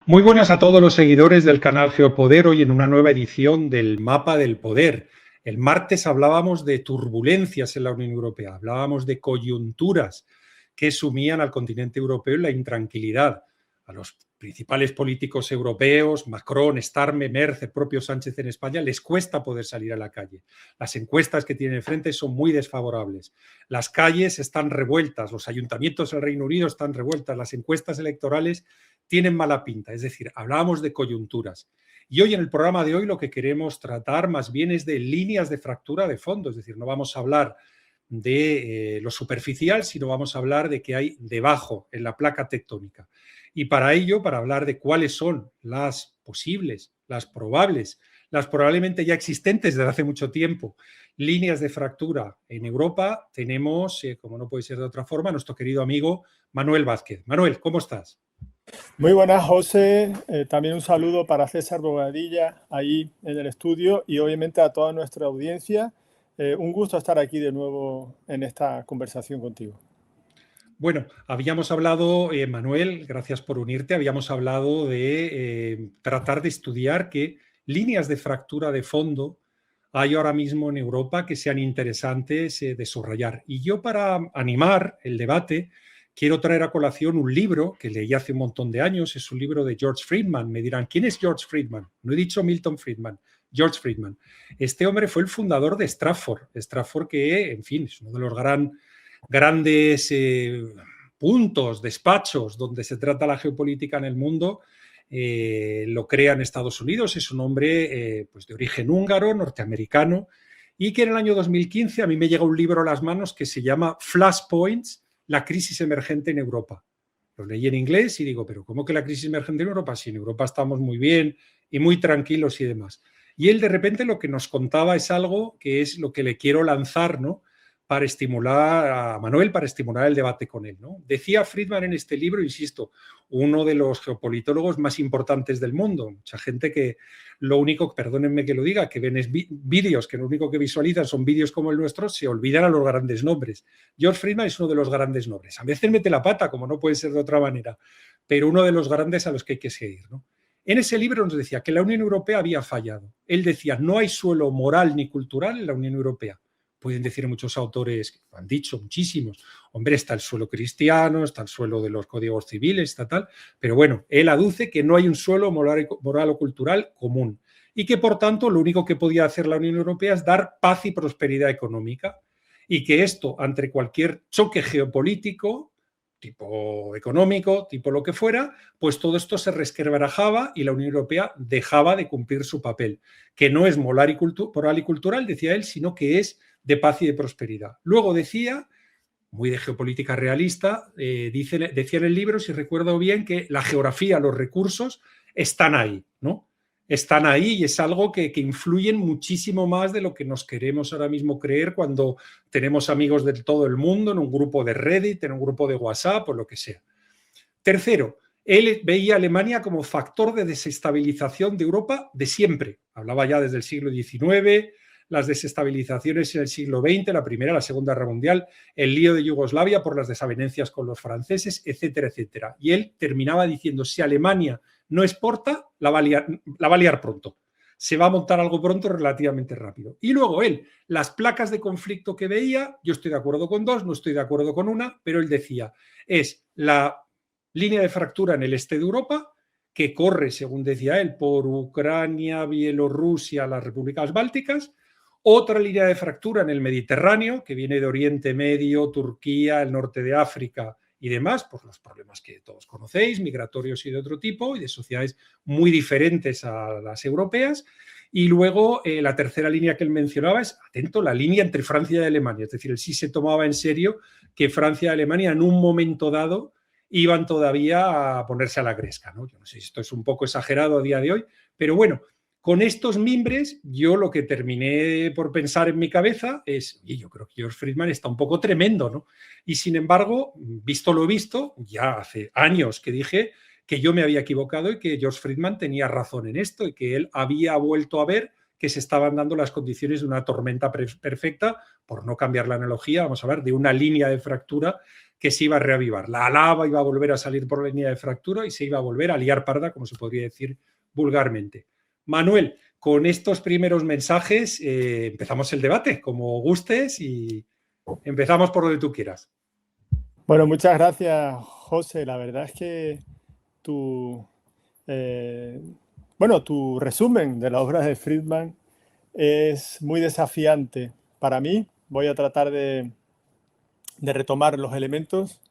Muy buenas a todos los seguidores del canal Geopoder, hoy en una nueva edición del Mapa del Poder. El martes hablábamos de turbulencias en la Unión Europea, hablábamos de coyunturas que sumían al continente europeo en la intranquilidad. A los principales políticos europeos, Macron, Starmer, Merz, el propio Sánchez en España, les cuesta poder salir a la calle. Las encuestas que tienen enfrente son muy desfavorables. Las calles están revueltas, los ayuntamientos del Reino Unido están revueltas, las encuestas electorales tienen mala pinta, es decir, hablábamos de coyunturas. Y hoy en el programa de hoy lo que queremos tratar más bien es de líneas de fractura de fondo, es decir, no vamos a hablar de lo superficial, sino vamos a hablar de qué hay debajo en la placa tectónica. Y para ello, para hablar de cuáles son las posibles, las probables, las probablemente ya existentes desde hace mucho tiempo, líneas de fractura en Europa, tenemos, como no puede ser de otra forma, a nuestro querido amigo Manuel Vázquez. Manuel, ¿cómo estás? Muy buenas, José. También un saludo para César Bobadilla ahí en el estudio y obviamente a toda nuestra audiencia. Un gusto estar aquí de nuevo en esta conversación contigo. Bueno, habíamos hablado, Manuel, gracias por unirte, habíamos hablado de tratar de estudiar qué líneas de fractura de fondo hay ahora mismo en Europa que sean interesantes de subrayar. Y yo, para animar el debate, quiero traer a colación un libro que leí hace un montón de años, es un libro de George Friedman. Me dirán, ¿quién es George Friedman? No he dicho Milton Friedman, George Friedman. Este hombre fue el fundador de Stratford que, en fin, es uno de los grandes puntos, despachos donde se trata la geopolítica en el mundo. Lo crea en Estados Unidos, es un hombre pues de origen húngaro, norteamericano, y que en el año 2015 a mí me llega un libro a las manos que se llama Flashpoints, la crisis emergente en Europa. Lo leí en inglés y digo, pero ¿cómo que la crisis emergente en Europa? Si en Europa estamos muy bien y muy tranquilos y demás. Y él de repente lo que nos contaba es algo que es lo que le quiero lanzar, ¿no?, para estimular a Manuel, para estimular el debate con él, ¿no? Decía Friedman en este libro, insisto, uno de los geopolitólogos más importantes del mundo. Mucha gente que lo único, perdónenme que lo diga, que ven es vídeos, que lo único que visualizan son vídeos como el nuestro, se olvidan a los grandes nombres. George Friedman es uno de los grandes nombres. A veces mete la pata, como no puede ser de otra manera, pero uno de los grandes a los que hay que seguir, ¿no? En ese libro nos decía que la Unión Europea había fallado. Él decía, no hay suelo moral ni cultural en la Unión Europea. Pueden decir muchos autores, que lo han dicho muchísimos, hombre, está el suelo cristiano, está el suelo de los códigos civiles, está tal, pero bueno, él aduce que no hay un suelo moral o cultural común y que por tanto lo único que podía hacer la Unión Europea es dar paz y prosperidad económica y que esto, ante cualquier choque geopolítico, tipo económico, tipo lo que fuera, pues todo esto se resquebrajaba y la Unión Europea dejaba de cumplir su papel, que no es moral y cultural, decía él, sino que es de paz y de prosperidad. Luego decía, muy de geopolítica realista, decía en el libro, si recuerdo bien, que la geografía, los recursos están ahí, ¿no? Están ahí y es algo que influyen muchísimo más de lo que nos queremos ahora mismo creer cuando tenemos amigos de todo el mundo en un grupo de Reddit, en un grupo de WhatsApp o lo que sea. Tercero, él veía a Alemania como factor de desestabilización de Europa de siempre. Hablaba ya desde el siglo XIX, las desestabilizaciones en el siglo XX, la Primera, la Segunda Guerra Mundial, el lío de Yugoslavia por las desavenencias con los franceses, etcétera, etcétera. Y él terminaba diciendo, si Alemania no exporta, la va a liar pronto. Se va a montar algo pronto relativamente rápido. Y luego él, las placas de conflicto que veía, yo estoy de acuerdo con dos, no estoy de acuerdo con una, pero él decía, es la línea de fractura en el este de Europa, que corre, según decía él, por Ucrania, Bielorrusia, las repúblicas bálticas, otra línea de fractura en el Mediterráneo, que viene de Oriente Medio, Turquía, el norte de África y demás, por los problemas que todos conocéis, migratorios y de otro tipo, y de sociedades muy diferentes a las europeas. Y luego la tercera línea que él mencionaba es, atento, la línea entre Francia y Alemania. Es decir, él sí se tomaba en serio que Francia y Alemania en un momento dado iban todavía a ponerse a la gresca, ¿no? Yo no sé si esto es un poco exagerado a día de hoy, pero bueno, con estos mimbres, yo lo que terminé por pensar en mi cabeza es, y yo creo que George Friedman está un poco tremendo, ¿no? Y sin embargo, visto lo visto, ya hace años que dije que yo me había equivocado y que George Friedman tenía razón en esto y que él había vuelto a ver que se estaban dando las condiciones de una tormenta perfecta, por no cambiar la analogía, vamos a ver, de una línea de fractura que se iba a reavivar. La lava iba a volver a salir por la línea de fractura y se iba a volver a liar parda, como se podría decir vulgarmente. Manuel, con estos primeros mensajes empezamos el debate, como gustes, y empezamos por donde tú quieras. Bueno, muchas gracias, José. La verdad es que tu resumen de la obra de Friedman es muy desafiante para mí. Voy a tratar de retomar los elementos.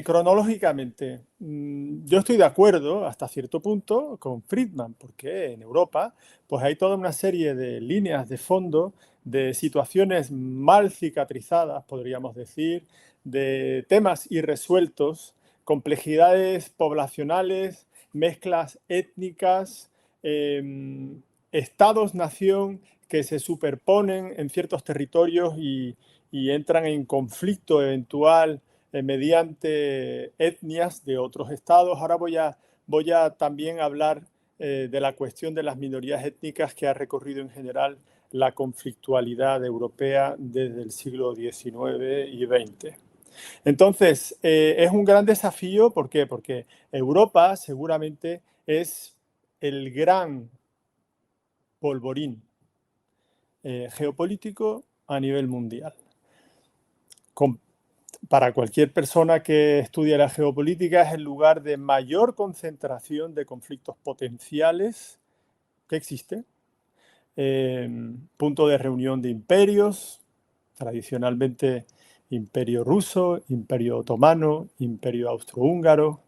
Cronológicamente, yo estoy de acuerdo hasta cierto punto con Friedman, porque en Europa pues hay toda una serie de líneas de fondo, de situaciones mal cicatrizadas, podríamos decir, de temas irresueltos, complejidades poblacionales, mezclas étnicas, estados-nación que se superponen en ciertos territorios y entran en conflicto eventual mediante etnias de otros estados. Ahora voy a también hablar de la cuestión de las minorías étnicas que ha recorrido en general la conflictualidad europea desde el siglo XIX y XX. Entonces, es un gran desafío. ¿Por qué? Porque Europa seguramente es el gran polvorín geopolítico a nivel mundial. Para cualquier persona que estudie la geopolítica, es el lugar de mayor concentración de conflictos potenciales que existe. Punto de reunión de imperios, tradicionalmente Imperio Ruso, Imperio Otomano, Imperio Austrohúngaro.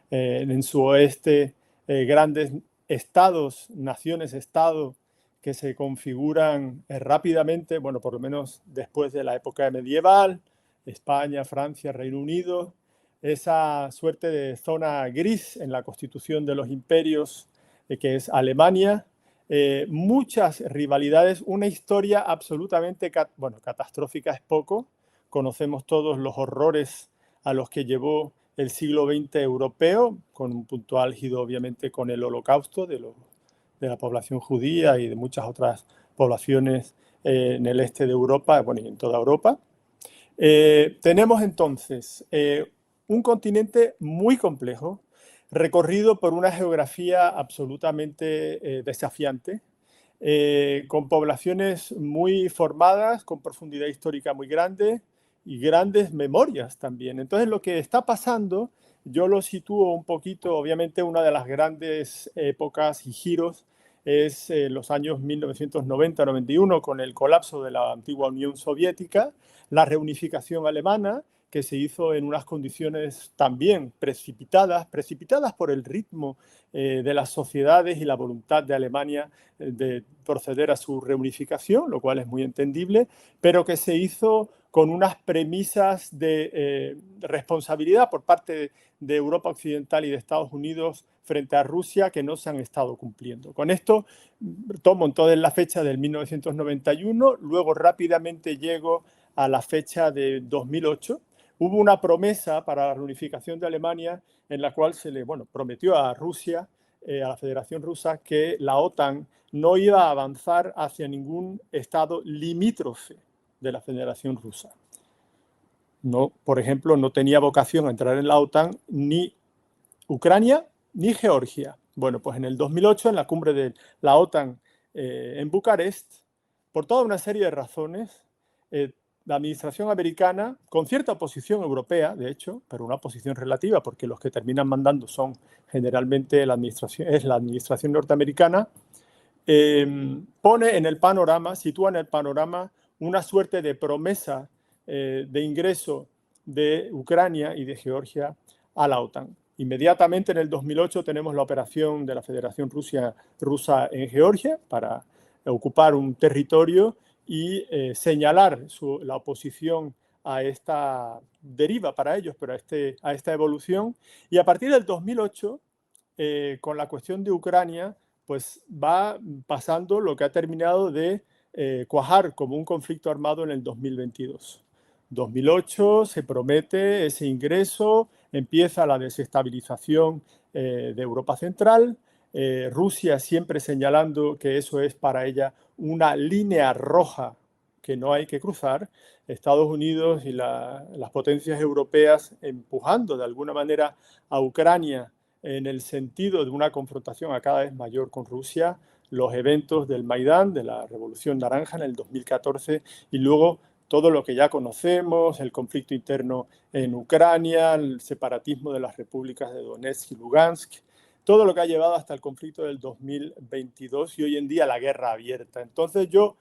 En su oeste, grandes estados, naciones-estado, que se configuran rápidamente, bueno, por lo menos después de la época medieval, España, Francia, Reino Unido, esa suerte de zona gris en la constitución de los imperios, que es Alemania, muchas rivalidades, una historia absolutamente, catastrófica es poco, conocemos todos los horrores a los que llevó el siglo XX europeo, con un punto álgido obviamente con el Holocausto de la población judía y de muchas otras poblaciones en el este de Europa, bueno, y en toda Europa. Tenemos entonces un continente muy complejo, recorrido por una geografía absolutamente desafiante, con poblaciones muy formadas, con profundidad histórica muy grande y grandes memorias también. Entonces, lo que está pasando, yo lo sitúo un poquito, obviamente una de las grandes épocas y giros es los años 1990-91, con el colapso de la antigua Unión Soviética, la reunificación alemana, que se hizo en unas condiciones también precipitadas por el ritmo de las sociedades y la voluntad de Alemania de proceder a su reunificación, lo cual es muy entendible, pero que se hizo con unas premisas de responsabilidad por parte de Europa Occidental y de Estados Unidos frente a Rusia que no se han estado cumpliendo. Con esto tomo entonces la fecha del 1991, luego rápidamente llego a la fecha de 2008. Hubo una promesa para la reunificación de Alemania en la cual se le prometió a Rusia, a la Federación Rusa, que la OTAN no iba a avanzar hacia ningún estado limítrofe de la Federación Rusa. No, por ejemplo, no tenía vocación a entrar en la OTAN ni Ucrania ni Georgia. Bueno, pues en el 2008, en la cumbre de la OTAN en Bucarest, por toda una serie de razones, la administración americana, con cierta oposición europea, de hecho, pero una oposición relativa, porque los que terminan mandando son generalmente la administración norteamericana, pone en el panorama, sitúa en el panorama una suerte de promesa de ingreso de Ucrania y de Georgia a la OTAN. Inmediatamente en el 2008 tenemos la operación de la Federación Rusa en Georgia para ocupar un territorio y señalar la oposición a esta deriva para ellos, pero a esta evolución. Y a partir del 2008, con la cuestión de Ucrania, pues va pasando lo que ha terminado de cuajar como un conflicto armado en el 2022. 2008 se promete ese ingreso, empieza la desestabilización de Europa Central, Rusia siempre señalando que eso es para ella una línea roja que no hay que cruzar, Estados Unidos y las potencias europeas empujando de alguna manera a Ucrania en el sentido de una confrontación a cada vez mayor con Rusia, los eventos del Maidán, de la Revolución Naranja en el 2014 y luego todo lo que ya conocemos, el conflicto interno en Ucrania, el separatismo de las repúblicas de Donetsk y Lugansk, todo lo que ha llevado hasta el conflicto del 2022 y hoy en día la guerra abierta. Entonces yo,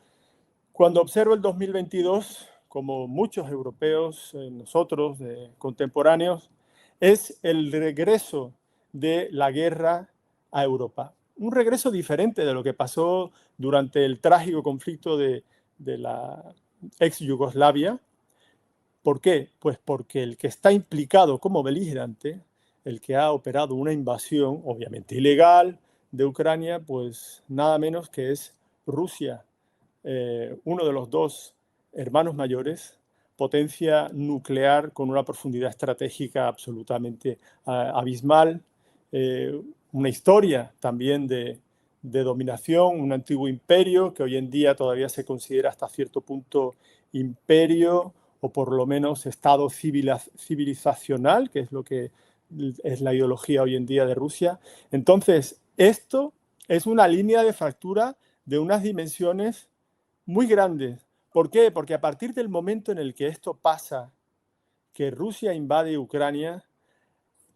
cuando observo el 2022, como muchos europeos, nosotros, contemporáneos, es el regreso de la guerra a Europa. Un regreso diferente de lo que pasó durante el trágico conflicto de la ex Yugoslavia. ¿Por qué? Pues porque el que está implicado como beligerante, el que ha operado una invasión, obviamente ilegal, de Ucrania, pues nada menos que es Rusia, uno de los dos hermanos mayores, potencia nuclear con una profundidad estratégica absolutamente abismal, una historia también de dominación, un antiguo imperio que hoy en día todavía se considera hasta cierto punto imperio o por lo menos estado civilizacional, que es lo que es la ideología hoy en día de Rusia. Entonces, esto es una línea de fractura de unas dimensiones muy grandes. ¿Por qué? Porque a partir del momento en el que esto pasa, que Rusia invade Ucrania,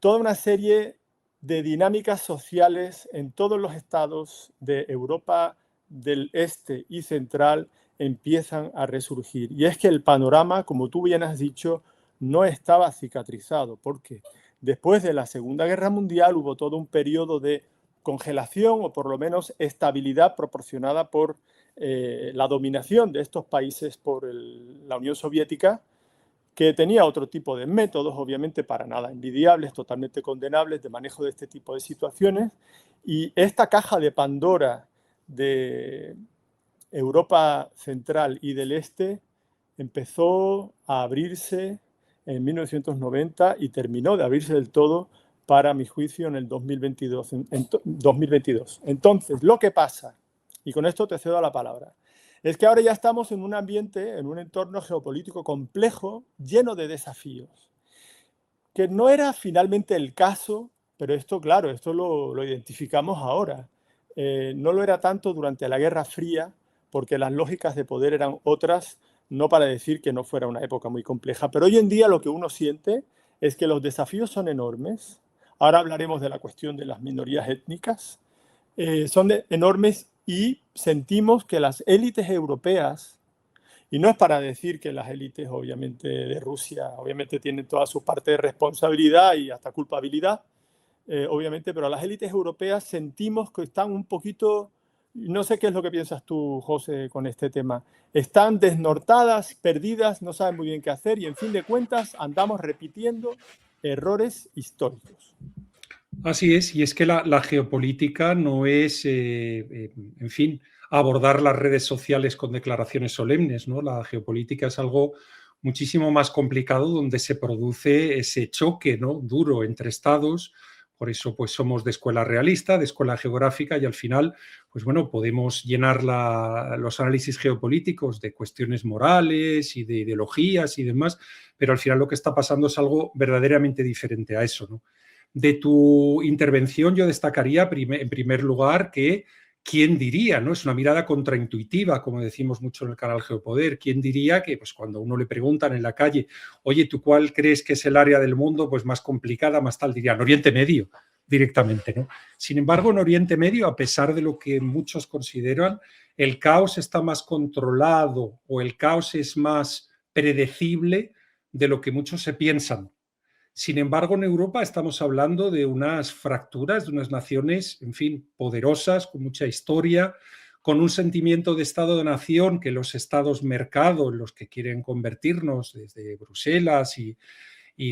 toda una serie de dinámicas sociales en todos los estados de Europa del Este y Central empiezan a resurgir. Y es que el panorama, como tú bien has dicho, no estaba cicatrizado, porque después de la Segunda Guerra Mundial hubo todo un periodo de congelación o por lo menos estabilidad proporcionada por la dominación de estos países por la Unión Soviética, que tenía otro tipo de métodos, obviamente para nada envidiables, totalmente condenables, de manejo de este tipo de situaciones. Y esta caja de Pandora de Europa Central y del Este empezó a abrirse en 1990 y terminó de abrirse del todo, para mi juicio, en el 2022. Entonces, lo que pasa, y con esto te cedo la palabra, es que ahora ya estamos en un ambiente, en un entorno geopolítico complejo, lleno de desafíos, que no era finalmente el caso, pero esto, claro, esto lo identificamos ahora. No lo era tanto durante la Guerra Fría, porque las lógicas de poder eran otras, no para decir que no fuera una época muy compleja, pero hoy en día lo que uno siente es que los desafíos son enormes. Ahora hablaremos de la cuestión de las minorías étnicas. Son enormes y sentimos que las élites europeas, y no es para decir que las élites obviamente de Rusia obviamente tienen toda su parte de responsabilidad y hasta culpabilidad, obviamente, pero las élites europeas sentimos que están un poquito, no sé qué es lo que piensas tú, José, con este tema, están desnortadas, perdidas, no saben muy bien qué hacer y en fin de cuentas andamos repitiendo errores históricos. Así es, y es que la geopolítica no es, en fin, abordar las redes sociales con declaraciones solemnes, ¿no? La geopolítica es algo muchísimo más complicado donde se produce ese choque, ¿no?, duro entre estados. Por eso, pues somos de escuela realista, de escuela geográfica y al final, pues bueno, podemos llenar los análisis geopolíticos de cuestiones morales y de ideologías y demás, pero al final lo que está pasando es algo verdaderamente diferente a eso, ¿no? De tu intervención yo destacaría en primer lugar que quién diría, ¿no? Es una mirada contraintuitiva, como decimos mucho en el canal Geopoder. ¿Quién diría que pues, cuando a uno le preguntan en la calle, oye, ¿tú cuál crees que es el área del mundo pues, más complicada, más tal? Dirían Oriente Medio directamente, ¿no? Sin embargo, en Oriente Medio, a pesar de lo que muchos consideran, el caos está más controlado o el caos es más predecible de lo que muchos se piensan. Sin embargo, en Europa estamos hablando de unas fracturas, de unas naciones, en fin, poderosas, con mucha historia, con un sentimiento de Estado de Nación que los Estados mercado, en los que quieren convertirnos desde Bruselas y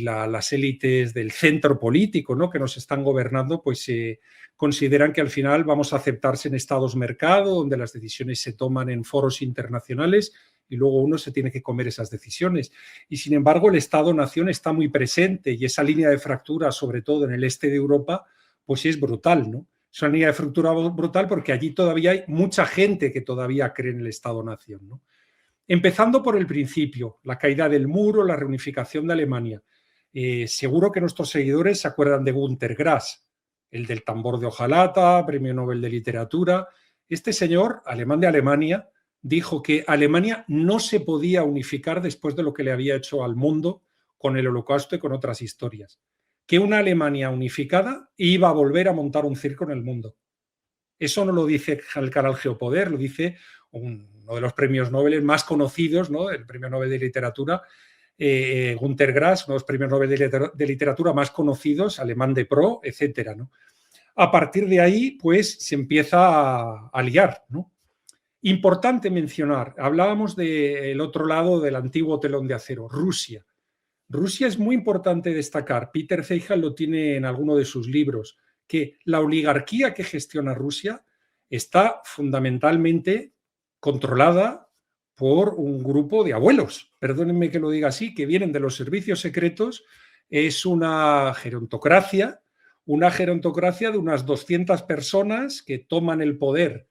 las élites del centro político, ¿no?, que nos están gobernando, pues consideran que al final vamos a aceptarse en Estados mercado, donde las decisiones se toman en foros internacionales y luego uno se tiene que comer esas decisiones. Y sin embargo, el Estado-nación está muy presente y esa línea de fractura, sobre todo en el este de Europa, pues es brutal, ¿no? Es una línea de fractura brutal porque allí todavía hay mucha gente que todavía cree en el Estado-Nación, ¿no? Empezando por el principio, la caída del muro, la reunificación de Alemania. Seguro que nuestros seguidores se acuerdan de Günter Grass, el del tambor de hojalata, premio Nobel de Literatura. Este señor, alemán de Alemania, dijo que Alemania no se podía unificar después de lo que le había hecho al mundo con el Holocausto y con otras historias. Que una Alemania unificada iba a volver a montar un circo en el mundo. Eso no lo dice el canal Geopoder, lo dice uno de los premios Nobel más conocidos, ¿no? El premio Nobel de Literatura, Günter Grass, uno de los premios Nobel de Literatura más conocidos, alemán de pro, etcétera, ¿no? A partir de ahí, pues, se empieza a liar, ¿no? Importante mencionar, hablábamos del otro lado del antiguo telón de acero, Rusia. Rusia es muy importante destacar, Peter Zeihan lo tiene en alguno de sus libros, que la oligarquía que gestiona Rusia está fundamentalmente controlada por un grupo de abuelos, perdónenme que lo diga así, que vienen de los servicios secretos. Es una gerontocracia de unas 200 personas que toman el poder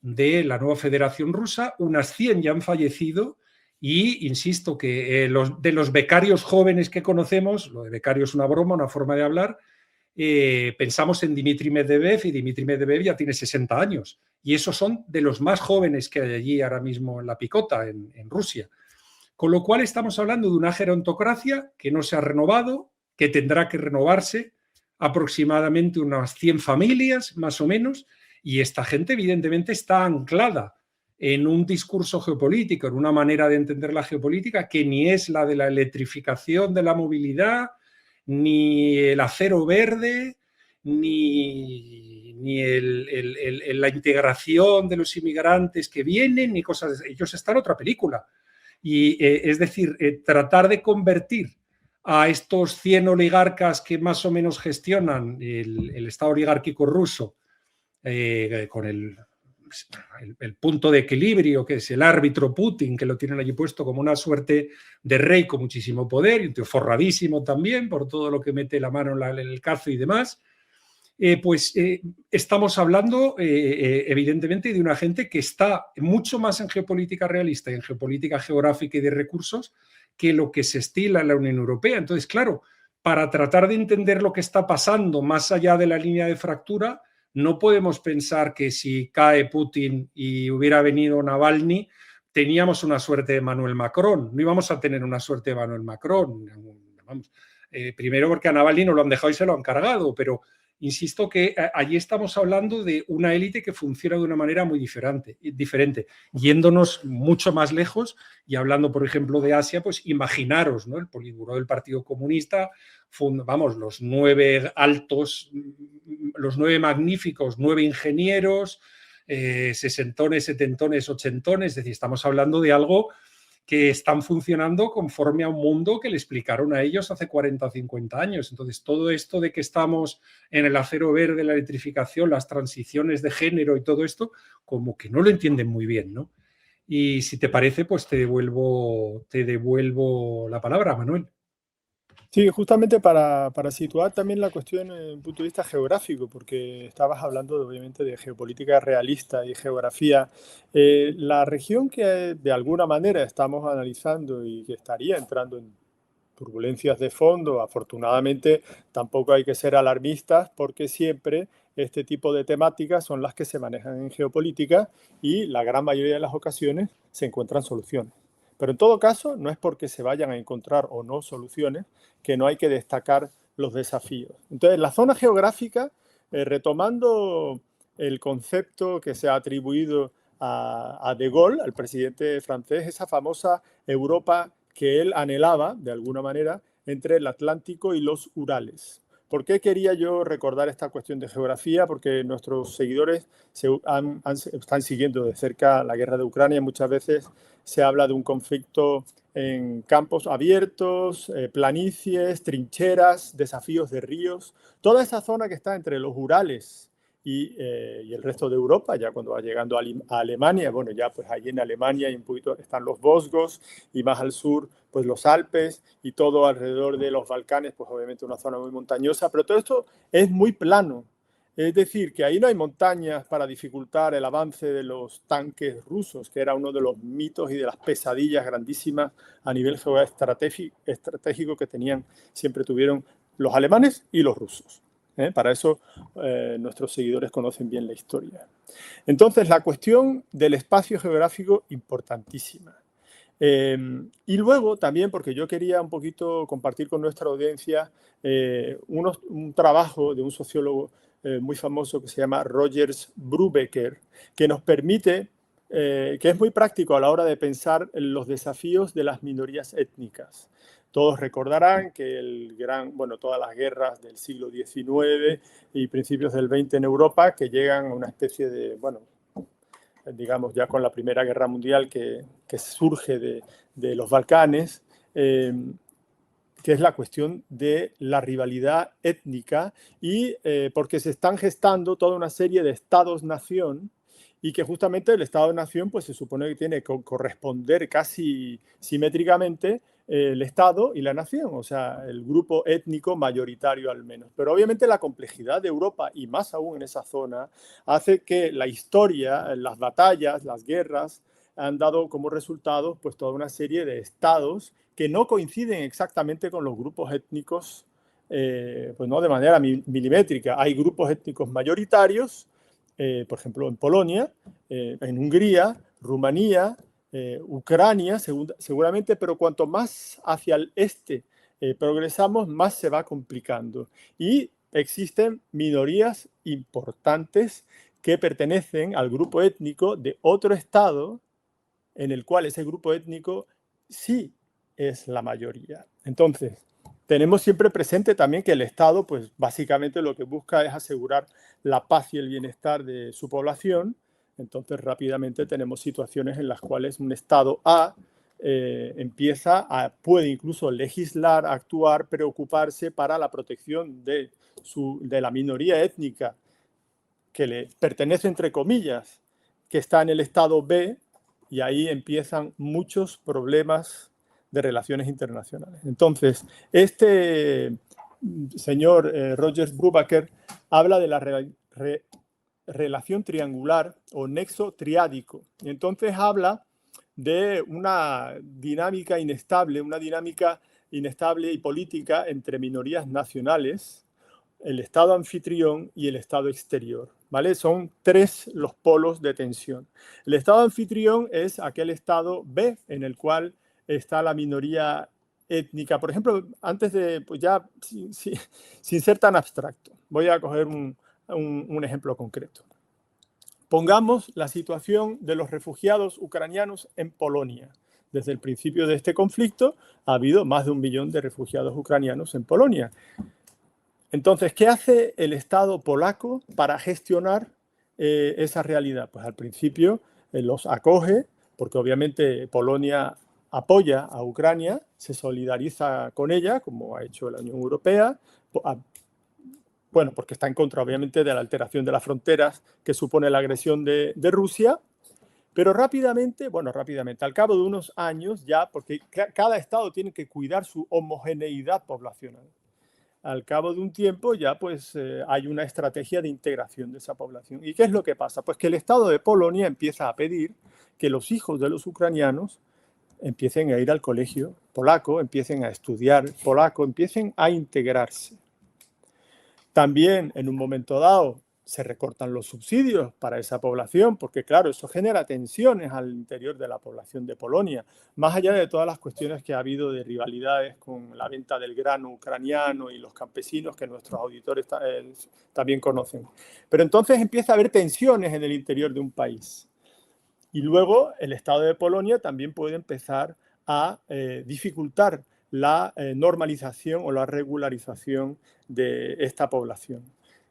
de la nueva Federación Rusa, unas 100 ya han fallecido y insisto que de los becarios jóvenes que conocemos, lo de becario es una broma, una forma de hablar, pensamos en Dmitry Medvedev y Dmitry Medvedev ya tiene 60 años y esos son de los más jóvenes que hay allí ahora mismo en la picota, en Rusia. Con lo cual estamos hablando de una gerontocracia que no se ha renovado, que tendrá que renovarse, aproximadamente unas 100 familias más o menos, y esta gente evidentemente está anclada en un discurso geopolítico, en una manera de entender la geopolítica que ni es la de la electrificación de la movilidad, ni el acero verde, ni la integración de los inmigrantes que vienen, ni cosas. Ellos están en otra película. Y es decir, tratar de convertir a estos 100 oligarcas que más o menos gestionan el Estado oligárquico ruso con el punto de equilibrio, que es el árbitro Putin, que lo tienen allí puesto como una suerte de rey con muchísimo poder, y un tío forradísimo también por todo lo que mete la mano en el cazo y demás, estamos hablando evidentemente de una gente que está mucho más en geopolítica realista y en geopolítica geográfica y de recursos que lo que se estila en la Unión Europea. Entonces, claro, para tratar de entender lo que está pasando más allá de la línea de fractura, no podemos pensar que si cae Putin y hubiera venido Navalny, teníamos una suerte de Emmanuel Macron. No íbamos a tener una suerte de Emmanuel Macron. Vamos, primero porque a Navalny no lo han dejado y se lo han cargado, pero insisto que allí estamos hablando de una élite que funciona de una manera muy diferente. Yéndonos mucho más lejos y hablando, por ejemplo, de Asia, pues imaginaros, ¿no? El Politburó del Partido Comunista, vamos, los 9 altos, los 9 magníficos, 9 ingenieros, sesentones, setentones, ochentones, es decir, estamos hablando de algo que están funcionando conforme a un mundo que le explicaron a ellos hace 40 o 50 años. Entonces, todo esto de que estamos en el acero verde, la electrificación, las transiciones de género y todo esto, como que no lo entienden muy bien, ¿no? Y si te parece, pues te devuelvo la palabra, Manuel. Sí, justamente para situar también la cuestión desde un punto de vista geográfico, porque estabas hablando obviamente de geopolítica realista y geografía. La región que de alguna manera estamos analizando y que estaría entrando en turbulencias de fondo, afortunadamente tampoco hay que ser alarmistas porque siempre este tipo de temáticas son las que se manejan en geopolítica y la gran mayoría de las ocasiones se encuentran soluciones. Pero en todo caso, no es porque se vayan a encontrar o no soluciones que no hay que destacar los desafíos. Entonces, la zona geográfica, retomando el concepto que se ha atribuido a De Gaulle, al presidente francés, esa famosa Europa que él anhelaba, de alguna manera, entre el Atlántico y los Urales. ¿Por qué quería yo recordar esta cuestión de geografía? Porque nuestros seguidores están siguiendo de cerca la guerra de Ucrania. Muchas veces se habla de un conflicto en campos abiertos, planicies, trincheras, desafíos de ríos. Toda esa zona que está entre los Urales y el resto de Europa, ya cuando va llegando a Alemania, bueno, ya pues allí en Alemania y un poquito están los Vosgos y más al sur pues los Alpes y todo alrededor de los Balcanes, pues obviamente una zona muy montañosa, pero todo esto es muy plano. Es decir, que ahí no hay montañas para dificultar el avance de los tanques rusos, que era uno de los mitos y de las pesadillas grandísimas a nivel geoestratégico que siempre tuvieron los alemanes y los rusos. Para eso nuestros seguidores conocen bien la historia. Entonces, la cuestión del espacio geográfico, importantísima. Y luego también, porque yo quería un poquito compartir con nuestra audiencia un trabajo de un sociólogo muy famoso que se llama Rogers Brubaker, que nos permite, que es muy práctico a la hora de pensar en los desafíos de las minorías étnicas. Todos recordarán que todas las guerras del siglo XIX y principios del XX en Europa, que llegan a una especie de, digamos ya con la Primera Guerra Mundial que surge de los Balcanes, que es la cuestión de la rivalidad étnica y porque se están gestando toda una serie de estados-nación y que justamente el Estado-nación pues se supone que tiene que corresponder casi simétricamente el Estado y la nación, o sea, el grupo étnico mayoritario al menos. Pero obviamente la complejidad de Europa, y más aún en esa zona, hace que la historia, las batallas, las guerras, han dado como resultado pues toda una serie de estados que no coinciden exactamente con los grupos étnicos, pues no de manera milimétrica. Hay grupos étnicos mayoritarios, por ejemplo en Polonia, en Hungría, Rumanía, Ucrania seguramente, pero cuanto más hacia el este progresamos, más se va complicando. Y existen minorías importantes que pertenecen al grupo étnico de otro estado en el cual ese grupo étnico sí es la mayoría. Entonces, tenemos siempre presente también que el Estado, pues básicamente lo que busca es asegurar la paz y el bienestar de su población. Entonces, rápidamente tenemos situaciones en las cuales un Estado A puede incluso legislar, actuar, preocuparse para la protección de la minoría étnica que le pertenece, entre comillas, que está en el Estado B, y ahí empiezan muchos problemas de relaciones internacionales. Entonces, este señor Rogers Brubaker habla de la relación triangular o nexo triádico. Entonces habla de una dinámica inestable y política entre minorías nacionales, el Estado anfitrión y el Estado exterior. ¿Vale? Son tres los polos de tensión. El Estado anfitrión es aquel Estado B en el cual está la minoría étnica. Por ejemplo, antes de, pues ya sin ser tan abstracto, voy a coger un ejemplo concreto. Pongamos la situación de los refugiados ucranianos en Polonia. Desde el principio de este conflicto ha habido más de 1 millón de refugiados ucranianos en Polonia. Entonces, ¿qué hace el Estado polaco para gestionar esa realidad? Pues al principio los acoge, porque obviamente Polonia apoya a Ucrania, se solidariza con ella, como ha hecho la Unión Europea, porque está en contra, obviamente, de la alteración de las fronteras que supone la agresión de Rusia, pero rápidamente, al cabo de unos años ya, porque cada Estado tiene que cuidar su homogeneidad poblacional. Al cabo de un tiempo ya pues hay una estrategia de integración de esa población. ¿Y qué es lo que pasa? Pues que el Estado de Polonia empieza a pedir que los hijos de los ucranianos empiecen a ir al colegio polaco, empiecen a estudiar polaco, empiecen a integrarse. También en un momento dado se recortan los subsidios para esa población, porque claro, eso genera tensiones al interior de la población de Polonia, más allá de todas las cuestiones que ha habido de rivalidades con la venta del grano ucraniano y los campesinos que nuestros auditores también conocen. Pero entonces empieza a haber tensiones en el interior de un país. Y luego el Estado de Polonia también puede empezar a dificultar la normalización o la regularización de esta población.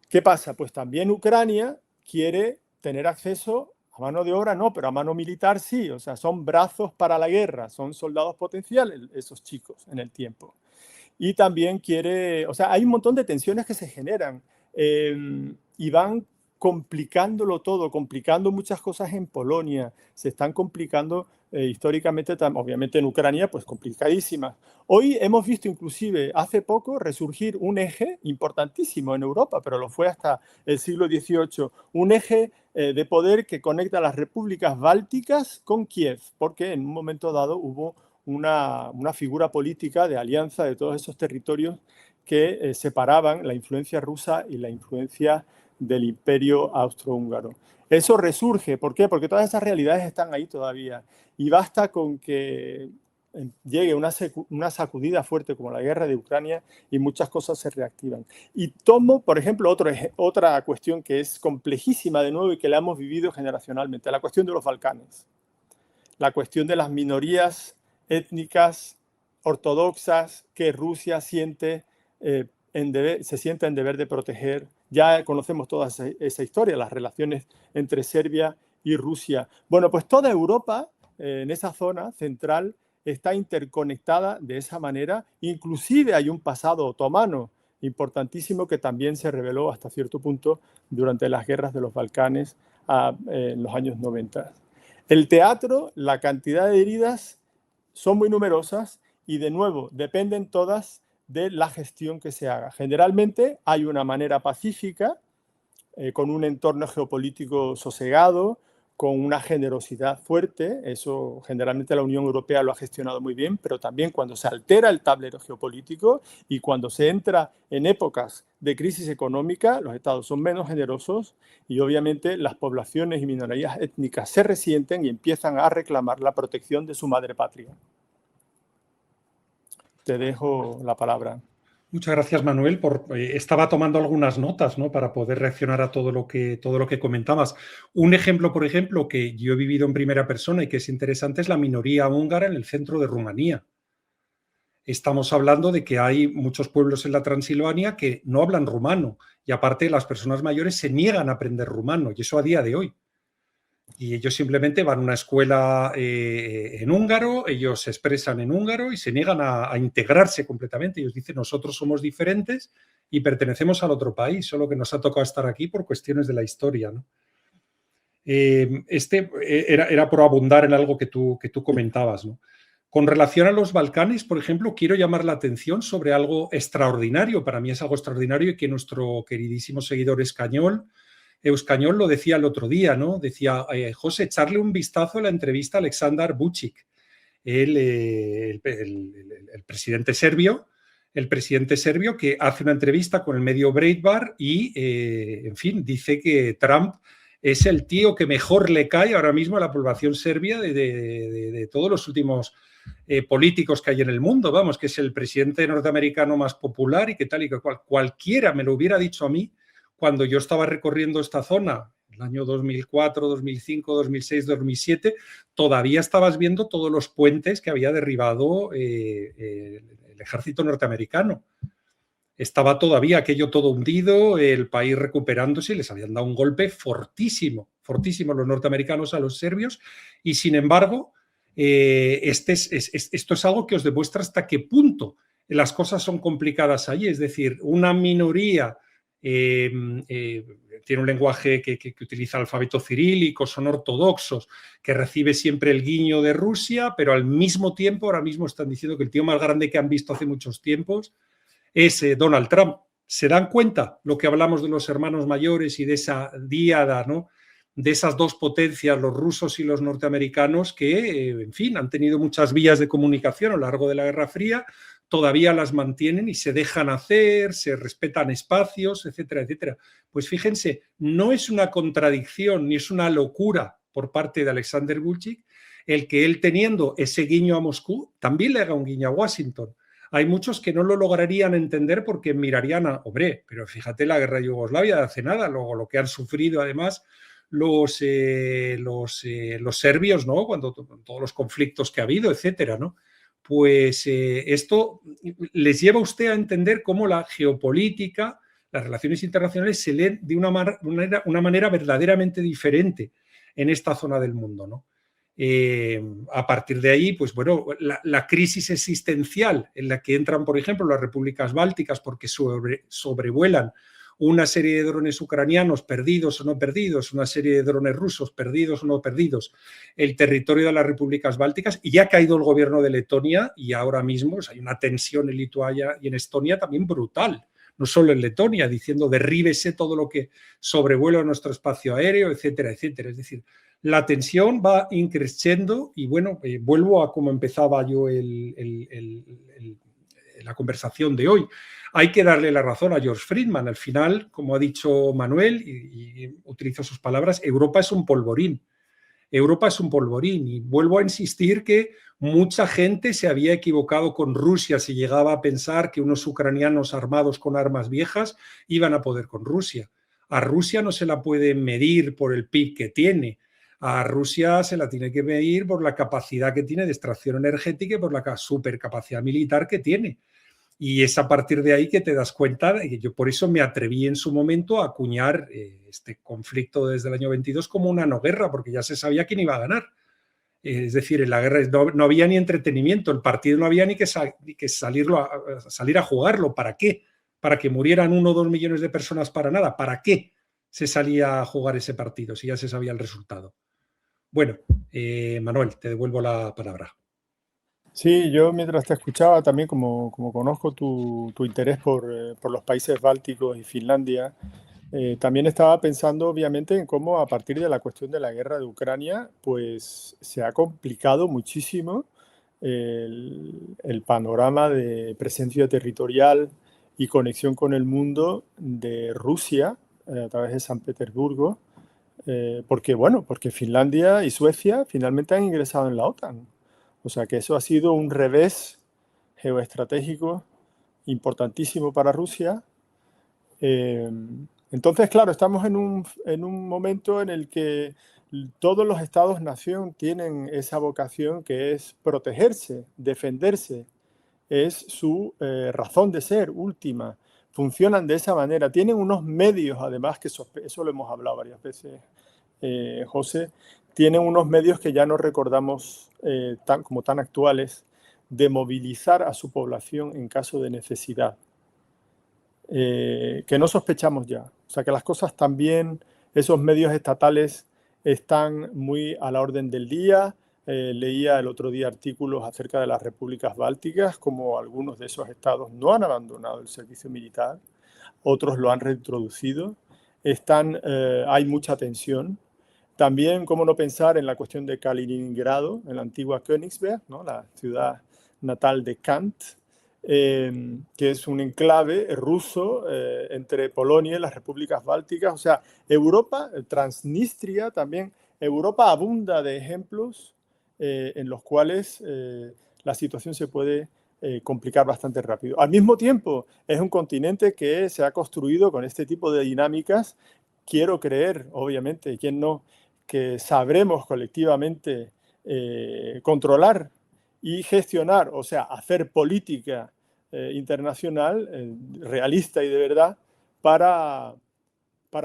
¿Qué pasa? Pues también Ucrania quiere tener acceso a mano de obra, no, pero a mano militar sí. O sea, son brazos para la guerra, son soldados potenciales esos chicos en el tiempo. Y también quiere, o sea, hay un montón de tensiones que se generan y van complicándolo todo, complicando muchas cosas en Polonia, se están complicando históricamente, obviamente en Ucrania, pues complicadísimas. Hoy hemos visto inclusive hace poco resurgir un eje importantísimo en Europa, pero lo fue hasta el siglo XVIII, un eje de poder que conecta las repúblicas bálticas con Kiev, porque en un momento dado hubo una figura política de alianza de todos esos territorios que separaban la influencia rusa y la influencia del imperio austrohúngaro. Eso resurge, ¿por qué? Porque todas esas realidades están ahí todavía y basta con que llegue una sacudida fuerte como la guerra de Ucrania y muchas cosas se reactivan. Y tomo, por ejemplo, otra cuestión que es complejísima de nuevo y que la hemos vivido generacionalmente, la cuestión de los Balcanes, la cuestión de las minorías étnicas ortodoxas que Rusia siente se sienta en deber de proteger. Ya conocemos toda esa historia, las relaciones entre Serbia y Rusia. Bueno, pues toda Europa en esa zona central está interconectada de esa manera. Inclusive hay un pasado otomano importantísimo que también se reveló hasta cierto punto durante las guerras de los Balcanes en los años 90. El teatro, la cantidad de heridas son muy numerosas y de nuevo dependen todas de la gestión que se haga. Generalmente hay una manera pacífica, con un entorno geopolítico sosegado, con una generosidad fuerte. Eso generalmente la Unión Europea lo ha gestionado muy bien, pero también cuando se altera el tablero geopolítico y cuando se entra en épocas de crisis económica, los estados son menos generosos y obviamente las poblaciones y minorías étnicas se resienten y empiezan a reclamar la protección de su madre patria. Te dejo la palabra. Muchas gracias, Manuel. Estaba tomando algunas notas, ¿no?, para poder reaccionar a todo lo que comentabas. Un ejemplo, por ejemplo, que yo he vivido en primera persona y que es interesante es la minoría húngara en el centro de Rumanía. Estamos hablando de que hay muchos pueblos en la Transilvania que no hablan rumano y aparte las personas mayores se niegan a aprender rumano y eso a día de hoy. Y ellos simplemente van a una escuela en húngaro, ellos se expresan en húngaro y se niegan a integrarse completamente. Ellos dicen, nosotros somos diferentes y pertenecemos al otro país, solo que nos ha tocado estar aquí por cuestiones de la historia, ¿no? Era por abundar en algo que tú comentabas, ¿no? Con relación a los Balcanes, por ejemplo, quiero llamar la atención sobre algo extraordinario. Para mí es algo extraordinario y que nuestro queridísimo seguidor Euskañol lo decía el otro día, ¿no? Decía, José, echarle un vistazo a la entrevista a Aleksandar Vučić, el presidente serbio, que hace una entrevista con el medio Breitbart y, en fin, dice que Trump es el tío que mejor le cae ahora mismo a la población serbia de todos los últimos políticos que hay en el mundo, vamos, que es el presidente norteamericano más popular y que tal y que cual. Cualquiera me lo hubiera dicho a mí cuando yo estaba recorriendo esta zona, el año 2004, 2005, 2006, 2007, todavía estabas viendo todos los puentes que había derribado el ejército norteamericano. Estaba todavía aquello todo hundido, el país recuperándose y les habían dado un golpe fortísimo, fortísimo los norteamericanos a los serbios y sin embargo esto es algo que os demuestra hasta qué punto las cosas son complicadas allí, es decir, una minoría tiene un lenguaje que utiliza alfabeto cirílico, son ortodoxos, que recibe siempre el guiño de Rusia, pero al mismo tiempo ahora mismo están diciendo que el tío más grande que han visto hace muchos tiempos es Donald Trump. ¿Se dan cuenta lo que hablamos de los hermanos mayores y de esa díada, ¿no?, de esas dos potencias, los rusos y los norteamericanos, que, en fin, han tenido muchas vías de comunicación a lo largo de la Guerra Fría, todavía las mantienen y se dejan hacer, se respetan espacios, etcétera, etcétera? Pues fíjense, no es una contradicción ni es una locura por parte de Aleksandar Vučić el que él, teniendo ese guiño a Moscú, también le haga un guiño a Washington. Hay muchos que no lo lograrían entender porque mirarían a, hombre, pero fíjate la guerra de Yugoslavia de hace nada, luego lo que han sufrido además los serbios, ¿no?, cuando todos los conflictos que ha habido, etcétera, ¿no? Pues esto les lleva a usted a entender cómo la geopolítica, las relaciones internacionales se leen de una manera verdaderamente diferente en esta zona del mundo, ¿no? A partir de ahí, pues bueno, la crisis existencial en la que entran, por ejemplo, las repúblicas bálticas porque sobrevuelan una serie de drones ucranianos perdidos o no perdidos, una serie de drones rusos perdidos o no perdidos, el territorio de las repúblicas bálticas, y ya ha caído el gobierno de Letonia y ahora mismo hay una tensión en Lituania y en Estonia también brutal, no solo en Letonia, diciendo derríbese todo lo que sobrevuela nuestro espacio aéreo, etcétera, etcétera. Es decir, la tensión va increciendo y bueno, vuelvo a como empezaba yo la conversación de hoy. Hay que darle la razón a George Friedman. Al final, como ha dicho Manuel, y utilizo sus palabras, Europa es un polvorín. Europa es un polvorín y vuelvo a insistir que mucha gente se había equivocado con Rusia si llegaba a pensar que unos ucranianos armados con armas viejas iban a poder con Rusia. A Rusia no se la puede medir por el PIB que tiene. A Rusia se la tiene que medir por la capacidad que tiene de extracción energética y por la supercapacidad militar que tiene. Y es a partir de ahí que te das cuenta de que yo por eso me atreví en su momento a acuñar este conflicto desde el año 22 como una no guerra, porque ya se sabía quién iba a ganar. Es decir, en la guerra no había ni entretenimiento, el partido no había ni que salir a jugarlo. ¿Para qué? ¿Para que murieran 1 o 2 millones de personas para nada? ¿Para qué se salía a jugar ese partido si ya se sabía el resultado? Bueno, Manuel, te devuelvo la palabra. Sí, yo mientras te escuchaba también, como conozco tu interés por los países bálticos y Finlandia, también estaba pensando obviamente en cómo a partir de la cuestión de la guerra de Ucrania, pues se ha complicado muchísimo el panorama de presencia territorial y conexión con el mundo de Rusia a través de San Petersburgo, porque Finlandia y Suecia finalmente han ingresado en la OTAN. O sea que eso ha sido un revés geoestratégico importantísimo para Rusia. Entonces, claro, estamos en un momento en el que todos los estados-nación tienen esa vocación que es protegerse, defenderse. Es su razón de ser última. Funcionan de esa manera. Tienen unos medios, además, que eso lo hemos hablado varias veces, José, tienen unos medios que ya no recordamos como tan actuales, de movilizar a su población en caso de necesidad, que no sospechamos ya. O sea que las cosas también, esos medios estatales están muy a la orden del día. Leía el otro día artículos acerca de las repúblicas bálticas, como algunos de esos estados no han abandonado el servicio militar, otros lo han reintroducido. Hay mucha tensión. También, cómo no pensar en la cuestión de Kaliningrado, en la antigua Königsberg, ¿no? La ciudad natal de Kant, que es un enclave ruso entre Polonia y las repúblicas bálticas. O sea, Europa, Transnistria también, Europa abunda de ejemplos en los cuales la situación se puede complicar bastante rápido. Al mismo tiempo, es un continente que se ha construido con este tipo de dinámicas. Quiero creer, obviamente, ¿quién no?, que sabremos colectivamente controlar y gestionar, o sea, hacer política internacional realista y de verdad para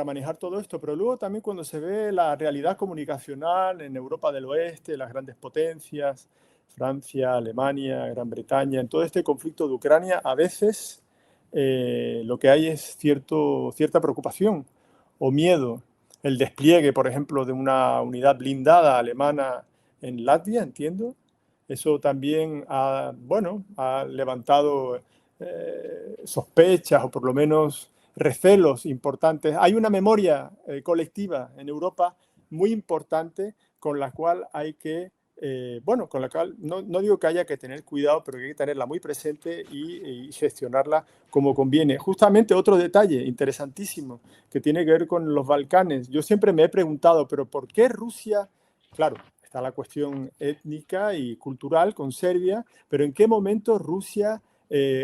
manejar todo esto. Pero luego también cuando se ve la realidad comunicacional en Europa del Oeste, las grandes potencias, Francia, Alemania, Gran Bretaña, en todo este conflicto de Ucrania, a veces lo que hay es cierta preocupación o miedo. El despliegue, por ejemplo, de una unidad blindada alemana en Latvia, entiendo. Eso también ha levantado sospechas o por lo menos recelos importantes. Hay una memoria colectiva en Europa muy importante con la cual hay que, con la cual no digo que haya que tener cuidado, pero que hay que tenerla muy presente y gestionarla como conviene. Justamente otro detalle interesantísimo que tiene que ver con los Balcanes. Yo siempre me he preguntado, pero ¿por qué Rusia? Claro, está la cuestión étnica y cultural con Serbia, pero ¿en qué momento Rusia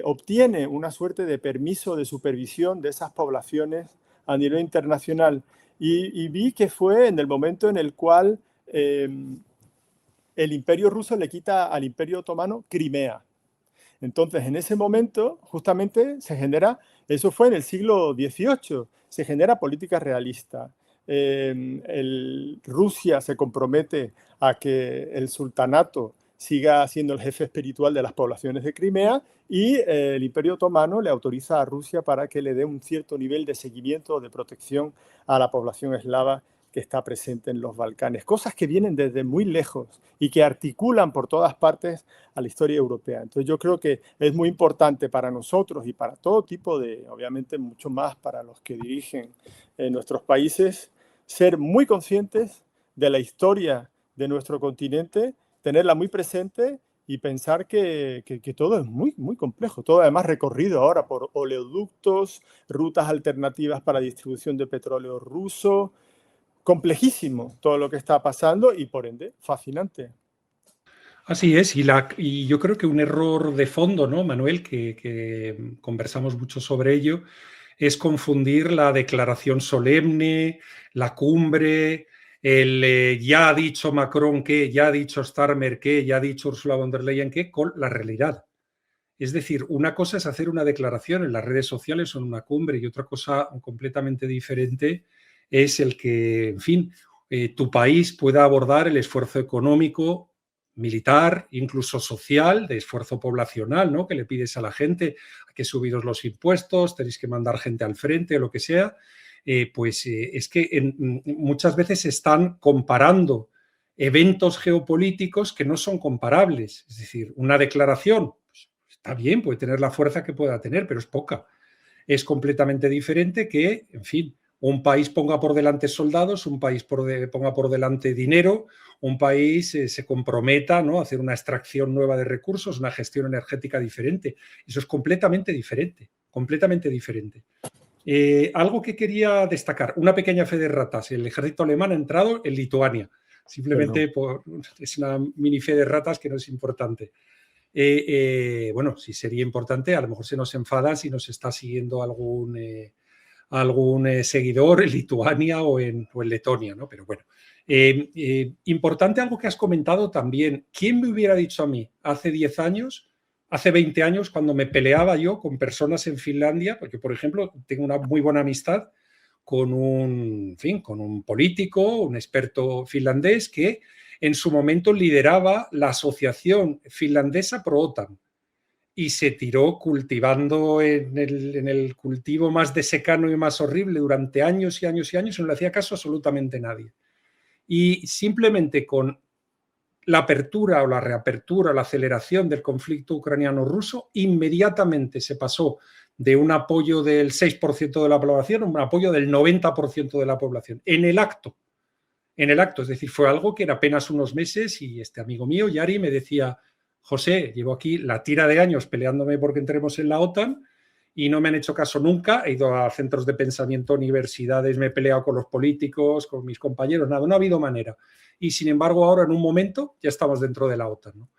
obtiene una suerte de permiso de supervisión de esas poblaciones a nivel internacional? Y vi que fue en el momento en el cual el Imperio ruso le quita al Imperio otomano Crimea. Entonces, en ese momento, justamente, se genera, eso fue en el siglo XVIII, se genera política realista. Rusia se compromete a que el sultanato siga siendo el jefe espiritual de las poblaciones de Crimea, y el Imperio Otomano le autoriza a Rusia para que le dé un cierto nivel de seguimiento o de protección a la población eslava que está presente en los Balcanes. Cosas que vienen desde muy lejos y que articulan por todas partes a la historia europea. Entonces yo creo que es muy importante para nosotros y para todo tipo de, obviamente mucho más para los que dirigen nuestros países, ser muy conscientes de la historia de nuestro continente, tenerla muy presente y pensar que todo es muy, muy complejo. Todo además recorrido ahora por oleoductos, rutas alternativas para distribución de petróleo ruso. Complejísimo todo lo que está pasando y por ende fascinante. Así es, y yo creo que un error de fondo, ¿no, Manuel? Que conversamos mucho sobre ello, es confundir la declaración solemne, la cumbre, el ya ha dicho Macron que, ya ha dicho Starmer que, ya ha dicho Ursula von der Leyen que, con la realidad. Es decir, una cosa es hacer una declaración en las redes sociales o en una cumbre y otra cosa completamente diferente es el que, en fin, tu país pueda abordar el esfuerzo económico, militar, incluso social, de esfuerzo poblacional, ¿no? Que le pides a la gente que subiros los impuestos, tenéis que mandar gente al frente o lo que sea, es que muchas veces se están comparando eventos geopolíticos que no son comparables. Es decir, una declaración, pues, está bien, puede tener la fuerza que pueda tener, pero es poca. Es completamente diferente que, en fin, un país ponga por delante soldados, un país ponga por delante dinero, un país se comprometa, ¿no?, a hacer una extracción nueva de recursos, una gestión energética diferente. Eso es completamente diferente, completamente diferente. Algo que quería destacar, una pequeña fe de ratas. El ejército alemán ha entrado en Lituania. Simplemente es una mini fe de ratas que no es importante. Bueno, si sería importante, a lo mejor se nos enfada si nos está siguiendo algún seguidor en Lituania o en Letonia, ¿no? Pero bueno, importante algo que has comentado también. ¿Quién me hubiera dicho a mí hace 10 años, hace 20 años, cuando me peleaba yo con personas en Finlandia? Porque, por ejemplo, tengo una muy buena amistad con con un político, un experto finlandés que en su momento lideraba la asociación finlandesa pro-OTAN y se tiró cultivando en el cultivo más desecano y más horrible durante años y años y años y no le hacía caso absolutamente nadie. Y simplemente con la apertura o la reapertura o la aceleración del conflicto ucraniano-ruso, inmediatamente se pasó de un apoyo del 6% de la población a un apoyo del 90% de la población, en el acto. Es decir, fue algo que en apenas unos meses, y este amigo mío, Yari, me decía: José, llevo aquí la tira de años peleándome porque entremos en la OTAN y no me han hecho caso nunca. He ido a centros de pensamiento, universidades, me he peleado con los políticos, con mis compañeros, nada, no ha habido manera. Y sin embargo, ahora en un momento ya estamos dentro de la OTAN, ¿no?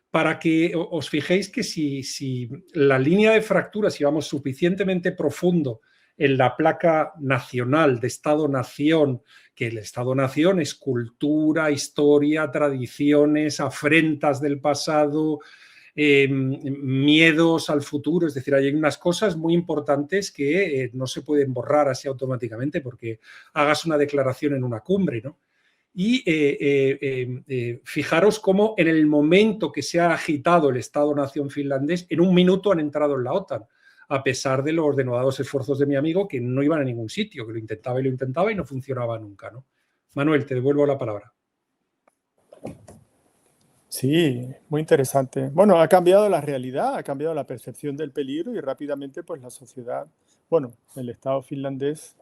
Para que os fijéis que si la línea de fractura, si vamos suficientemente profundo en la placa nacional de Estado-Nación, que el Estado-Nación es cultura, historia, tradiciones, afrentas del pasado, miedos al futuro, es decir, hay unas cosas muy importantes que no se pueden borrar así automáticamente porque hagas una declaración en una cumbre, ¿no? Y fijaros cómo en el momento que se ha agitado el Estado-Nación finlandés, en un minuto han entrado en la OTAN, a pesar de los denodados esfuerzos de mi amigo que no iban a ningún sitio, que lo intentaba y no funcionaba nunca, ¿no? Manuel, te devuelvo la palabra. Sí, muy interesante. Bueno, ha cambiado la realidad, ha cambiado la percepción del peligro y rápidamente pues la sociedad, bueno, el Estado finlandés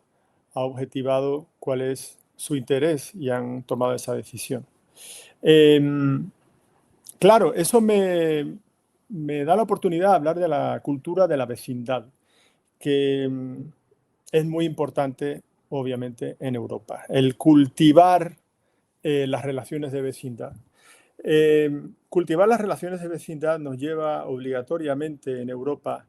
ha objetivado cuál es su interés y han tomado esa decisión. Claro, eso me da la oportunidad de hablar de la cultura de la vecindad, que es muy importante, obviamente, en Europa. El cultivar las relaciones de vecindad. Cultivar las relaciones de vecindad nos lleva obligatoriamente en Europa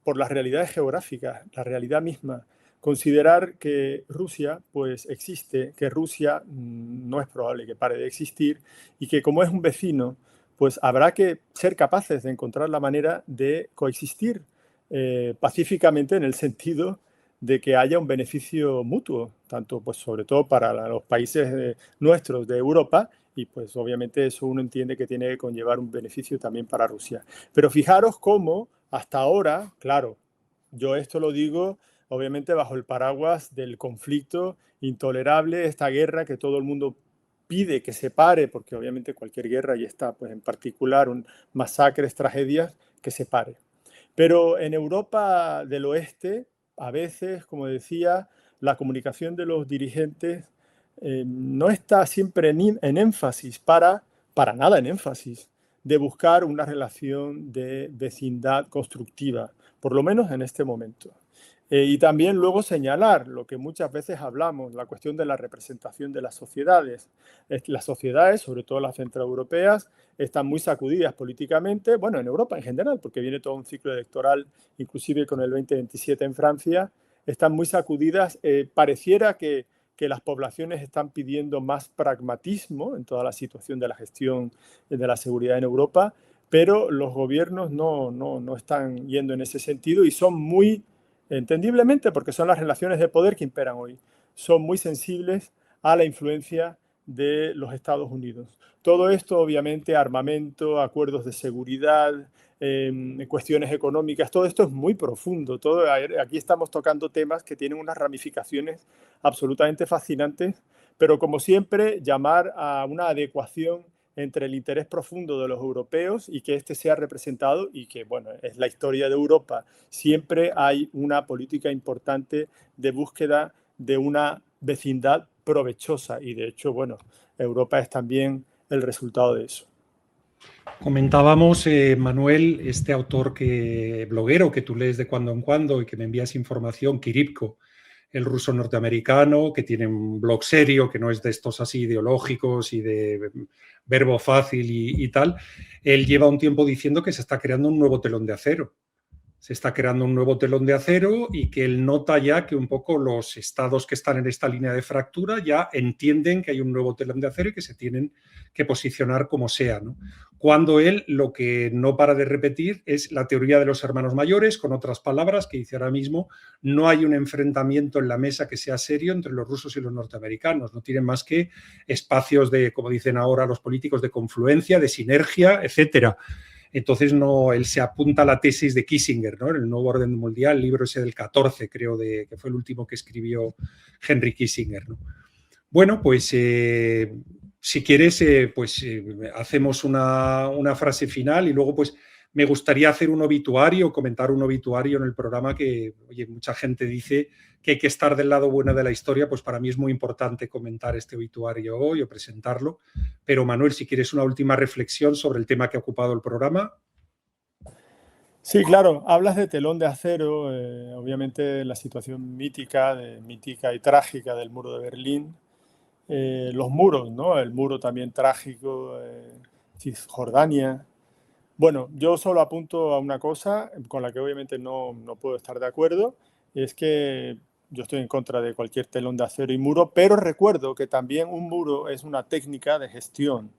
por las realidades geográficas, la realidad misma, considerar que Rusia pues existe, que Rusia no es probable que pare de existir y que como es un vecino, pues habrá que ser capaces de encontrar la manera de coexistir pacíficamente en el sentido de que haya un beneficio mutuo, tanto pues sobre todo para los países nuestros de Europa y pues obviamente eso uno entiende que tiene que conllevar un beneficio también para Rusia. Pero fijaros cómo hasta ahora, claro, yo esto lo digo obviamente bajo el paraguas del conflicto intolerable, esta guerra que todo el mundo pide que se pare, porque obviamente cualquier guerra y está, pues en particular, masacres, tragedias, que se pare. Pero en Europa del Oeste, a veces, como decía, la comunicación de los dirigentes no está siempre en énfasis, para nada en énfasis, de buscar una relación de vecindad constructiva, por lo menos en este momento. Y también luego señalar lo que muchas veces hablamos, la cuestión de la representación de las sociedades. Las sociedades, sobre todo las centroeuropeas, están muy sacudidas políticamente, bueno, en Europa en general, porque viene todo un ciclo electoral, inclusive con el 2027 en Francia, están muy sacudidas. Pareciera que las poblaciones están pidiendo más pragmatismo en toda la situación de la gestión de la seguridad en Europa, pero los gobiernos no están yendo en ese sentido y son muy, entendiblemente, porque son las relaciones de poder que imperan hoy, son muy sensibles a la influencia de los Estados Unidos. Todo esto, obviamente, armamento, acuerdos de seguridad, cuestiones económicas, todo esto es muy profundo. Aquí estamos tocando temas que tienen unas ramificaciones absolutamente fascinantes, pero como siempre, llamar a una adecuación entre el interés profundo de los europeos y que este sea representado y que, bueno, es la historia de Europa. Siempre hay una política importante de búsqueda de una vecindad provechosa y, de hecho, bueno, Europa es también el resultado de eso. Comentábamos, Manuel, este autor bloguero que tú lees de cuando en cuando y que me envías información, Kiripko, el ruso norteamericano, que tiene un blog serio, que no es de estos así ideológicos y de verbo fácil y tal. Él lleva un tiempo diciendo que se está creando un nuevo telón de acero. Se está creando un nuevo telón de acero y que él nota ya que un poco los estados que están en esta línea de fractura ya entienden que hay un nuevo telón de acero y que se tienen que posicionar como sea, ¿no? Cuando él lo que no para de repetir es la teoría de los hermanos mayores, con otras palabras, que dice ahora mismo, no hay un enfrentamiento en la mesa que sea serio entre los rusos y los norteamericanos, no tienen más que espacios de, como dicen ahora los políticos, de confluencia, de sinergia, etcétera. Entonces él se apunta a la tesis de Kissinger, ¿no? En el nuevo orden mundial, el libro ese del 14, creo, que fue el último que escribió Henry Kissinger, ¿no? Bueno, pues si quieres, hacemos una frase final y luego pues me gustaría hacer un obituario, comentar un obituario en el programa que, oye, mucha gente dice que hay que estar del lado bueno de la historia, pues para mí es muy importante comentar este obituario hoy o presentarlo. Pero Manuel, si quieres una última reflexión sobre el tema que ha ocupado el programa. Sí, claro, hablas de telón de acero, obviamente la situación mítica y trágica del muro de Berlín, los muros, ¿no? El muro también trágico, Cisjordania. Bueno, yo solo apunto a una cosa con la que obviamente no puedo estar de acuerdo, es que yo estoy en contra de cualquier telón de acero y muro, pero recuerdo que también un muro es una técnica de gestión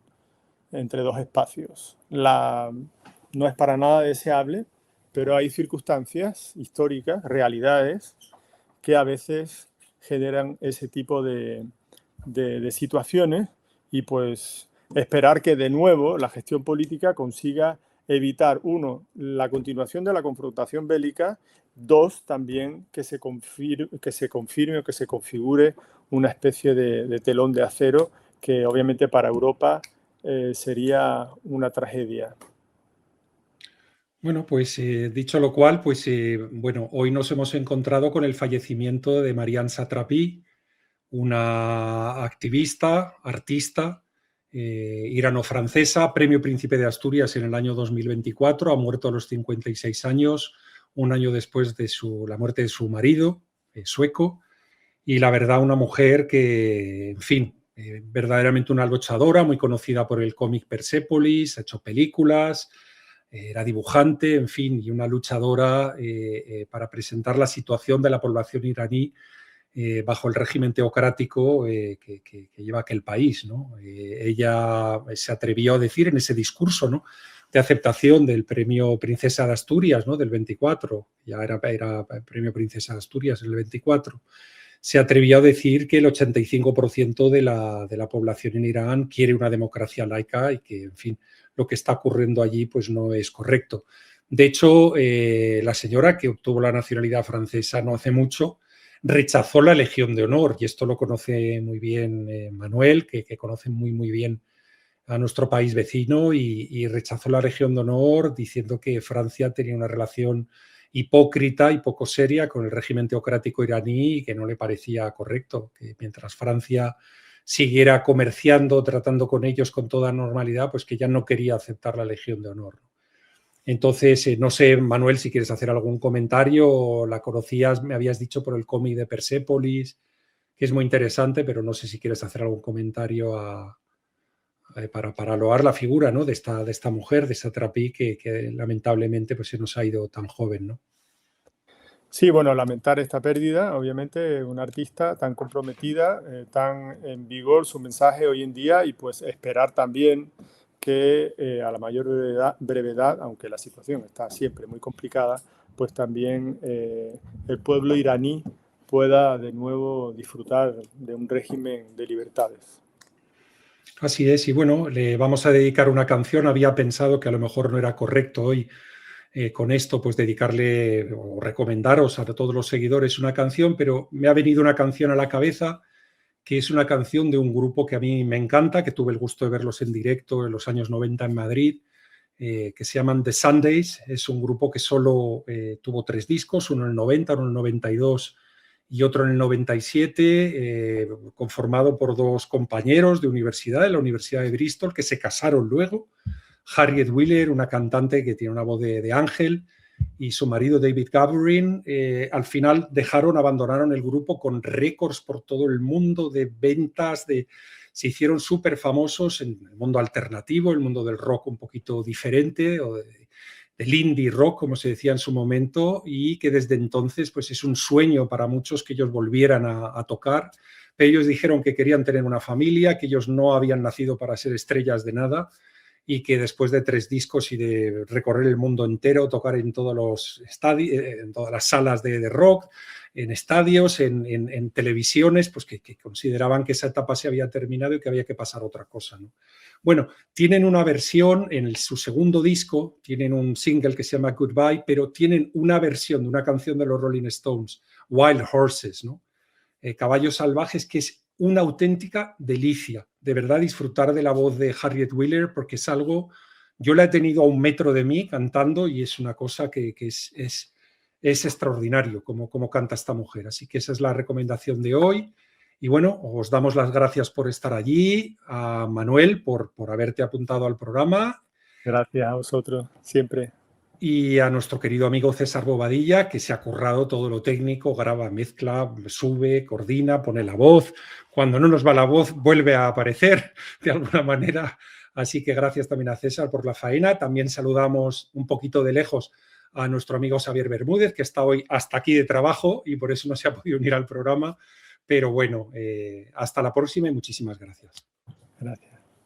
entre dos espacios. No es para nada deseable, pero hay circunstancias históricas, realidades, que a veces generan ese tipo de situaciones y pues esperar que de nuevo la gestión política consiga evitar, uno, la continuación de la confrontación bélica, dos, también que se confirme o que se configure una especie de telón de acero que obviamente para Europa sería una tragedia. Bueno, pues dicho lo cual, pues hoy nos hemos encontrado con el fallecimiento de Marianne Satrapi, una activista, artista irano-francesa, premio Príncipe de Asturias en el año 2024, ha muerto a los 56 años, un año después de la muerte de su marido, sueco, y la verdad una mujer que, en fin, verdaderamente una luchadora, muy conocida por el cómic Persepolis, ha hecho películas, era dibujante, en fin, y una luchadora para presentar la situación de la población iraní bajo el régimen teocrático que lleva aquel país, ¿no? Ella se atrevió a decir en ese discurso, ¿no?, de aceptación del premio Princesa de Asturias, ¿no?, del 24, ya era premio Princesa de Asturias en el 24, se atrevió a decir que el 85% de la población en Irán quiere una democracia laica y que, en fin, lo que está ocurriendo allí pues no es correcto. De hecho, la señora, que obtuvo la nacionalidad francesa no hace mucho, rechazó la Legión de Honor, y esto lo conoce muy bien Manuel, que conoce muy bien a nuestro país vecino, y rechazó la Legión de Honor diciendo que Francia tenía una relación hipócrita y poco seria con el régimen teocrático iraní y que no le parecía correcto, que mientras Francia siguiera comerciando, tratando con ellos con toda normalidad, pues que ya no quería aceptar la Legión de Honor. Entonces, no sé, Manuel, si quieres hacer algún comentario, la conocías, me habías dicho por el cómic de Persépolis, que es muy interesante, pero no sé si quieres hacer algún comentario para loar la figura, ¿no?, de esta mujer, de Satrapi, que lamentablemente pues, se nos ha ido tan joven, ¿no? Sí, bueno, lamentar esta pérdida, obviamente, una artista tan comprometida, tan en vigor su mensaje hoy en día, y pues esperar también que a la mayor brevedad, aunque la situación está siempre muy complicada, pues también el pueblo iraní pueda de nuevo disfrutar de un régimen de libertades. Así es, y bueno, le vamos a dedicar una canción. Había pensado que a lo mejor no era correcto hoy con esto, pues dedicarle o recomendaros a todos los seguidores una canción, pero me ha venido una canción a la cabeza, que es una canción de un grupo que a mí me encanta, que tuve el gusto de verlos en directo en los años 90 en Madrid, que se llaman The Sundays. Es un grupo que solo tuvo 3 discos, uno en el 90, uno en el 92 y otro en el 97, conformado por 2 compañeros de universidad, de la Universidad de Bristol, que se casaron luego. Harriet Wheeler, una cantante que tiene una voz de ángel, y su marido David Gathering, al final abandonaron el grupo con récords por todo el mundo de ventas, se hicieron súper famosos en el mundo alternativo, el mundo del rock un poquito diferente, o del indie rock, como se decía en su momento, y que desde entonces pues es un sueño para muchos que ellos volvieran a tocar. Pero ellos dijeron que querían tener una familia, que ellos no habían nacido para ser estrellas de nada, y que después de 3 discos y de recorrer el mundo entero, tocar en todos los estadios, en todas las salas de rock, en estadios, en televisiones, pues que consideraban que esa etapa se había terminado y que había que pasar a otra cosa, ¿no? Bueno, tienen una versión en su segundo disco, tienen un single que se llama Goodbye, pero tienen una versión de una canción de los Rolling Stones, Wild Horses, ¿no? Caballos salvajes, que es una auténtica delicia. De verdad, disfrutar de la voz de Harriet Wheeler, porque es algo, yo la he tenido a 1 metro de mí cantando, y es una cosa que es extraordinario como canta esta mujer. Así que esa es la recomendación de hoy. Y bueno, os damos las gracias por estar allí, a Manuel por haberte apuntado al programa. Gracias a vosotros, siempre. Y a nuestro querido amigo César Bobadilla, que se ha currado todo lo técnico, graba, mezcla, sube, coordina, pone la voz. Cuando no nos va la voz, vuelve a aparecer de alguna manera. Así que gracias también a César por la faena. También saludamos un poquito de lejos a nuestro amigo Xavier Bermúdez, que está hoy hasta aquí de trabajo y por eso no se ha podido unir al programa. Pero bueno, hasta la próxima y muchísimas gracias. Gracias.